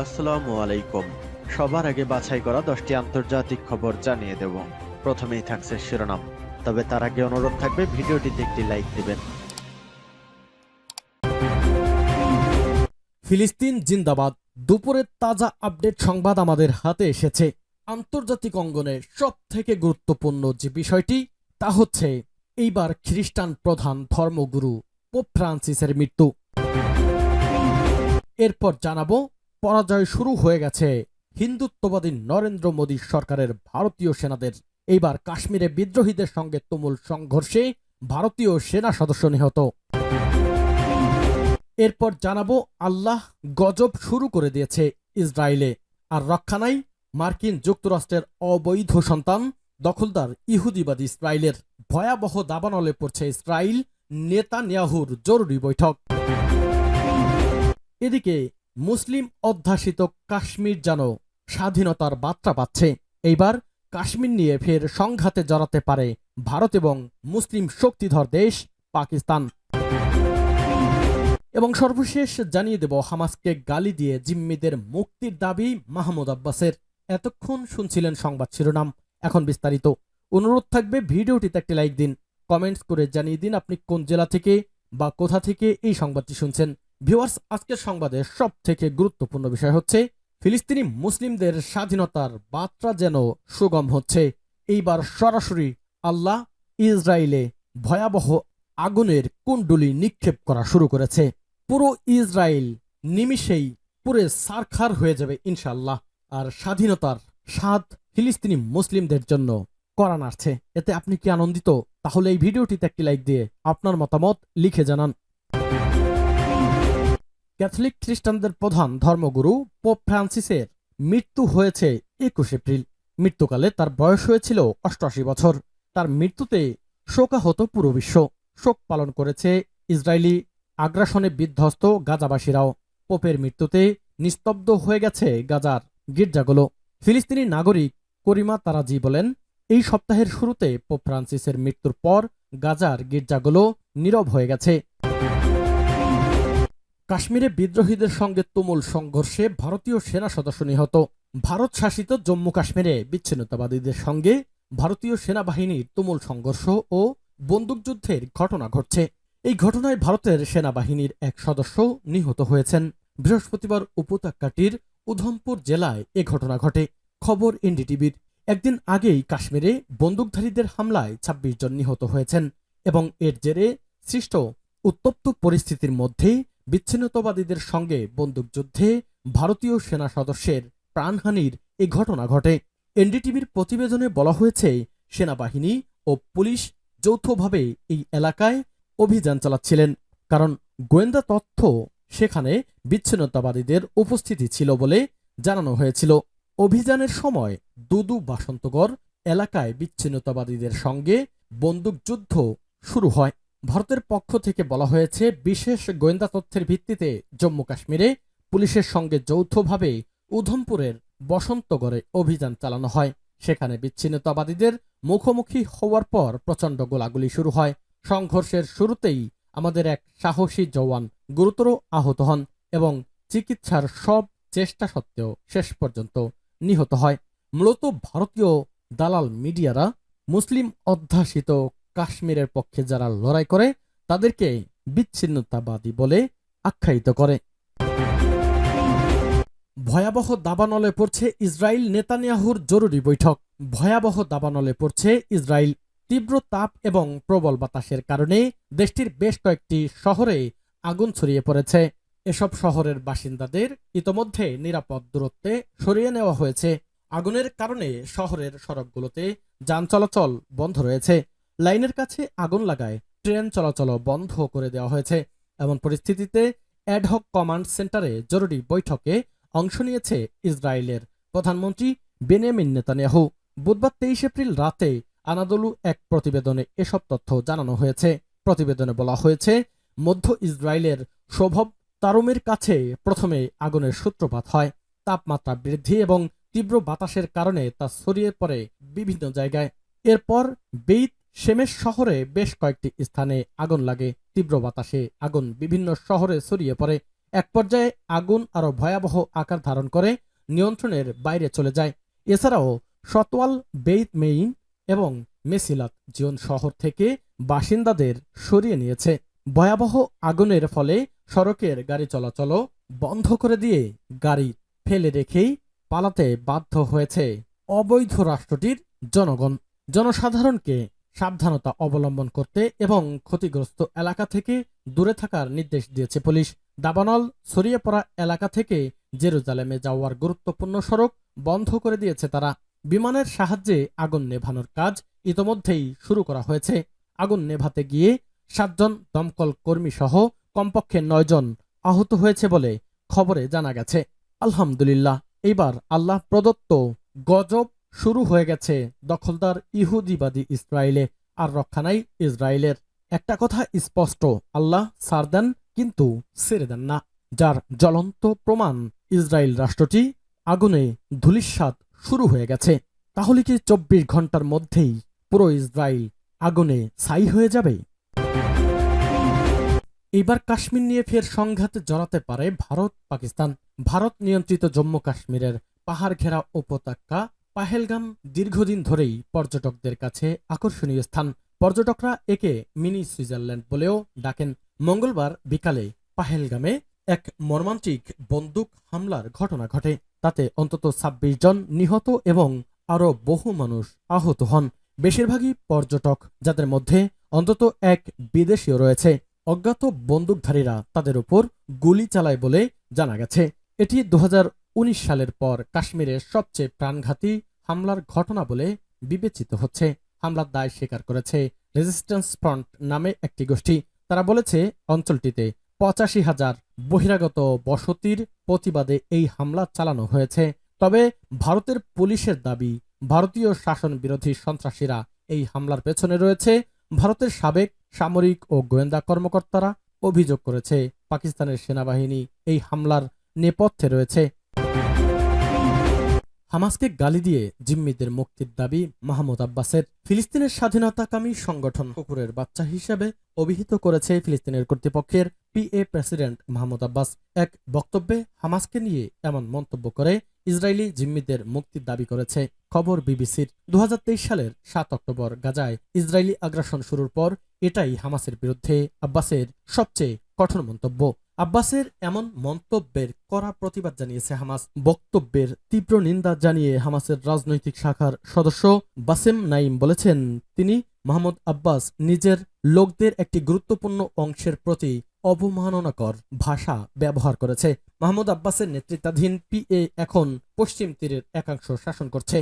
আসসালামু আলাইকুম। সবার আগে বাছাই করা 10টি আন্তর্জাতিক খবর জানিয়ে দেব। প্রথমেই থাকছে শিরোনাম, তবে তার আগে অনুরোধ থাকবে ভিডিওটিতে একটি লাইক দিবেন। ফিলিস্তিন জিন্দাবাদ। দুপুরের তাজা আপডেট সংবাদ আমাদের হাতে এসেছে। আন্তর্জাতিক অঙ্গনে সব থেকে গুরুত্বপূর্ণ যে বিষয়টি তা হচ্ছে এইবার খ্রিস্টান প্রধান ধর্মগুরু পোপ ফ্রান্সিসের মৃত্যু। এরপর জানাবো পরাজয় শুরু হয়ে গেছে হিন্দুত্ববাদী নরেন্দ্র মোদী সরকারের ভারতীয় সেনাদের। এইবার কাশ্মীরে বিদ্রোহীদের সঙ্গে তুমুল সংঘর্ষে ভারতীয় সেনা সদস্য নিহত। এরপর জানাবো আল্লাহ গজব শুরু করে দিয়েছে ইসরায়েলে, আর রক্ষা নাই মার্কিন যুক্তরাষ্ট্রের অবৈধ সন্তান দখলদার ইহুদিবাদী ইসরায়েলের। ভয়াবহ দাবানলে পড়ছে ইসরায়েল, নেতানিয়াহুর জরুরি বৈঠক। এদিকে মুসলিম অধ্যাসিত কাশ্মীর যেন স্বাধীনতার বার্তা পাচ্ছে। এইবার কাশ্মীর নিয়ে ফের সংঘাতে জড়াতে পারে ভারত এবং মুসলিম শক্তিধর দেশ পাকিস্তান। এবং সর্বশেষ জানিয়ে দেব হামাসকে গালি দিয়ে জিম্মিদের মুক্তির দাবি মাহমুদ আব্বাসের। এতক্ষণ শুনছিলেন সংবাদ শিরোনাম, এখন বিস্তারিত। অনুরোধ থাকবে ভিডিওটিতে একটি লাইক দিন, কমেন্টস করে জানিয়ে দিন আপনি কোন জেলা থেকে বা কোথা থেকে এই সংবাদটি শুনছেন। ভিউয়ার্স, আজকের সংবাদের সব থেকে গুরুত্বপূর্ণ বিষয় হচ্ছে ফিলিস্তিনি মুসলিমদের স্বাধীনতার বার্তা যেন সুগম হচ্ছে। এইবার সরাসরি আল্লাহ ইসরায়েলে ভয়াবহ আগুনের কুণ্ডুলি নিক্ষেপ করা শুরু করেছে। পুরো ইসরায়েল নিমিষেই পুরে সারখার হয়ে যাবে ইনশাল্লাহ। আর স্বাধীনতার স্বাদ ফিলিস্তিনি মুসলিমদের জন্য করা নাড়ছে। এতে আপনি কি আনন্দিত? তাহলে এই ভিডিওটিতে একটি লাইক দিয়ে আপনার মতামত লিখে জানান। ক্যাথলিক খ্রিস্টানদের প্রধান ধর্মগুরু পোপ ফ্রান্সিসের মৃত্যু হয়েছে 21 এপ্রিল। মৃত্যুকালে তার বয়স হয়েছিল 88 বছর। তার মৃত্যুতে শোকাহত পুরো বিশ্ব। শোক পালন করেছে ইসরায়েলি আগ্রাসনে বিধ্বস্ত গাজাবাসীরাও। পোপের মৃত্যুতে নিস্তব্ধ হয়ে গেছে গাজার গির্জাগুলো। ফিলিস্তিনি নাগরিক করিমা তারাজি বলেন, এই সপ্তাহের শুরুতে পোপ ফ্রান্সিসের মৃত্যুর পর গাজার গির্জাগুলো নীরব হয়ে গেছে। কাশ্মীরে বিদ্রোহীদের সঙ্গে তুমুল সংঘর্ষে ভারতীয় সেনা সদস্য নিহত। ভারত শাসিত জম্মু কাশ্মীরে বিচ্ছিন্নতাবাদীদের সঙ্গে ভারতীয় সেনাবাহিনীর তুমুল সংঘর্ষ ও বন্দুকযুদ্ধের ঘটনা ঘটছে। এই ঘটনায় ভারতের সেনাবাহিনীর এক সদস্য নিহত হয়েছেন। বৃহস্পতিবার উপত্যকাটির উধমপুর জেলায় এ ঘটনা ঘটে। খবর এনডিটিভির। একদিন আগেই কাশ্মীরে বন্দুকধারীদের হামলায় 26 জন নিহত হয়েছেন এবং এর জেরে সৃষ্ট উত্তপ্ত পরিস্থিতির মধ্যেই বিচ্ছিন্নতাবাদীদের সঙ্গে বন্দুকযুদ্ধে ভারতীয় সেনা সদস্যের প্রাণহানির এ ঘটনা ঘটে। এনডিটিভির প্রতিবেদনে বলা হয়েছে, সেনাবাহিনী ও পুলিশ যৌথভাবে এই এলাকায় অভিযান চালাচ্ছিলেন, কারণ গোয়েন্দা তথ্য সেখানে বিচ্ছিন্নতাবাদীদের উপস্থিতি ছিল বলে জানানো হয়েছিল। অভিযানের সময় দুদু বাসন্তগড় এলাকায় বিচ্ছিন্নতাবাদীদের সঙ্গে বন্দুকযুদ্ধ শুরু হয়। ভারতের পক্ষ থেকে বলা হয়েছে, বিশেষ গোয়েন্দা তথ্যের ভিত্তিতে জম্মু কাশ্মীরে পুলিশের সঙ্গে যৌথভাবে উধমপুরের বসন্তগড়ে অভিযান চালানো হয়। সেখানে বিচ্ছিন্নতাবাদীদের মুখোমুখি হওয়ার পর প্রচণ্ড গোলাগুলি শুরু হয়। সংঘর্ষের শুরুতেই আমাদের এক সাহসী জওয়ান গুরুতর আহত হন এবং চিকিৎসার সব চেষ্টা সত্ত্বেও শেষ পর্যন্ত নিহত হয়। মূলত ভারতীয় দালাল মিডিয়ারা মুসলিম অধ্যাসিত কাশ্মীরের পক্ষে যারা লড়াই করে তাদেরকে বিচ্ছিন্নতাবাদী বলে আখ্যায়িত করে। ভয়াবহ দাবানলে পড়ছে ইসরায়েল, নেতানিয়াহুর জরুরি বৈঠক। ভয়াবহ দাবানলে পড়ছে ইসরায়েল। তীব্র তাপ এবং প্রবল বাতাসের কারণে দেশটির বেশ কয়েকটি শহরে আগুন ছড়িয়ে পড়েছে। এসব শহরের বাসিন্দাদের ইতোমধ্যে নিরাপদ দূরত্বে সরিয়ে নেওয়া হয়েছে। আগুনের কারণে শহরের সড়কগুলোতে যান চলাচল বন্ধ রয়েছে। লাইনের কাছে আগুন লাগায় ট্রেন চলাচল বন্ধ করে দেওয়া হয়েছে। এমন পরিস্থিতিতে অ্যাডহক কমান্ড সেন্টারে জরুরি বৈঠকে অংশ নিয়েছে ইসরায়েলের প্রধানমন্ত্রী বেনিয়ামিন নেতানিয়াহু। বুধবার 23 এপ্রিল রাতে আনাদোলু এক প্রতিবেদনে এসব তথ্য জানানো হয়েছে। প্রতিবেদনে বলা হয়েছে, মধ্য ইসরায়েলের শোভব তারুমের কাছে প্রথমে আগুনের সূত্রপাত হয়। তাপমাত্রা বৃদ্ধি এবং তীব্র বাতাসের কারণে তা ছড়িয়ে পড়ে বিভিন্ন জায়গায়। এরপর বেইত শেমেশ শহরে বেশ কয়েকটি স্থানে আগুন লাগে। তীব্র বাতাসে আগুন বিভিন্ন শহরে ছড়িয়ে পড়ে এক পর্যায়ে আগুন আরো ভয়াবহ আকার ধারণ করে নিয়ন্ত্রণের বাইরে চলে যায়। এছাড়াও সতওয়াল, বেইত মেইন এবং মেসিলাত জিয়ন শহর থেকে বাসিন্দাদের সরিয়ে নিয়েছে। ভয়াবহ আগুনের ফলে সড়কের গাড়ি চলাচলও বন্ধ করে দিয়ে গাড়ি ফেলে রেখেই পালাতে বাধ্য হয়েছে অবৈধ রাষ্ট্রটির জনগণ। জনসাধারণকে সাবধানতা অবলম্বন করতে এবং ক্ষতিগ্রস্ত এলাকা থেকে দূরে থাকার নির্দেশ দিয়েছে পুলিশ। দাবানল ছড়িয়ে পড়া এলাকা থেকে জেরুজালেমে যাওয়ার গুরুত্বপূর্ণ সড়ক বন্ধ করে দিয়েছে তারা। বিমানের সাহায্যে আগুন নেভানোর কাজ ইতোমধ্যেই শুরু করা হয়েছে। আগুন নেভাতে গিয়ে 7 জন দমকল কর্মী সহ কমপক্ষে 9 জন আহত হয়েছে বলে খবরে জানা গেছে। আলহামদুলিল্লাহ, এইবার আল্লাহ প্রদত্ত গজব শুরু হয়ে গেছে দখলদার ইহুদিবাদী ইসরায়েলে। আর রক্ষা নাই ইসরায়েলের। একটা কথা স্পষ্ট, আল্লাহ ছাড় দেন কিন্তু ছেড়ে দেন না। যার জ্বলন্ত প্রমাণ ইসরায়েল রাষ্ট্রটি আগুনে ধূলিসাৎ শুরু হয়ে গেছে। তাহলে কি 24 ঘন্টার মধ্যেই পুরো ইসরায়েল আগুনে ছাই হয়ে যাবে? এবার কাশ্মীর নিয়ে ফের সংঘাতে জড়াতে পারে ভারত পাকিস্তান। ভারত নিয়ন্ত্রিত জম্মু কাশ্মীরের পাহাড় ঘেরা উপত্যকা পাহেলগাম দীর্ঘদিন ধরেই পর্যটকদের কাছে আকর্ষণীয় স্থান। পর্যটকরা একে মিনি সুইজারল্যান্ড বলেও ডাকেন। মঙ্গলবার বিকালে পাহেলগামে এক মর্মান্তিক বন্দুক হামলার ঘটনা ঘটে। তাতে অন্তত 26 জন নিহত এবং আরও বহু মানুষ আহত হন। বেশিরভাগই পর্যটক, যাদের মধ্যে অন্তত এক বিদেশীয় রয়েছে। অজ্ঞাত বন্দুকধারীরা তাদের উপর গুলি চালায় বলে জানা গেছে। এটি 2019 সালের পর কাশ্মীরের সবচেয়ে প্রাণঘাতী হামলার ঘটনা বলে বিবেচিত হচ্ছে। হামলার দায় স্বীকার করেছে রেজিস্ট্যান্স ফ্রন্ট নামে একটি গোষ্ঠী। তারা বলেছে অঞ্চলটিতে 85,000 বহিরাগত বসতির প্রতিবাদে এই হামলা চালানো হয়েছে। তবে ভারতের পুলিশের দাবি, ভারতীয় শাসন বিরোধী সন্ত্রাসীরা এই হামলার পেছনে রয়েছে। ভারতের সাবেক সামরিক ও গোয়েন্দা কর্মকর্তারা অভিযোগ করেছে পাকিস্তানের সেনাবাহিনী এই হামলার নেপথ্যে রয়েছে। হামাসকে গালি দিয়ে জিম্মিদের মুক্তির দাবি মাহমুদ আব্বাসের। ফিলিস্তিনের স্বাধীনতাকামী সংগঠন কুকুরের বাচ্চা হিসেবে অভিহিত করেছে ফিলিস্তিনের কর্তৃপক্ষের পিএ প্রেসিডেন্ট মাহমুদ আব্বাস। এক বক্তব্যে হামাসকে নিয়ে এমন মন্তব্য করে ইসরায়েলি জিম্মিদের মুক্তির দাবি করেছে খবর বিবিসির। 2023 সালের 7 অক্টোবর গাজায় ইসরায়েলি আগ্রাসন শুরুর পর এটাই হামাসের বিরুদ্ধে আব্বাসের সবচেয়ে কঠোর মন্তব্য। আব্বাসের এমন মন্তব্যের কড়া প্রতিবাদ জানিয়েছে হামাস। বক্তব্যের তীব্র নিন্দা জানিয়ে হামাসের রাজনৈতিক শাখার সদস্য বাসেম নাইম বলেছেন, তিনি মাহমুদ আব্বাস নিজের লোকদের একটি গুরুত্বপূর্ণ অংশের প্রতি অবমাননাকর ভাষা ব্যবহার করেছে। মাহমুদ আব্বাসের নেতৃত্বাধীন পিএ এখন পশ্চিম তীরের একাংশ শাসন করছে।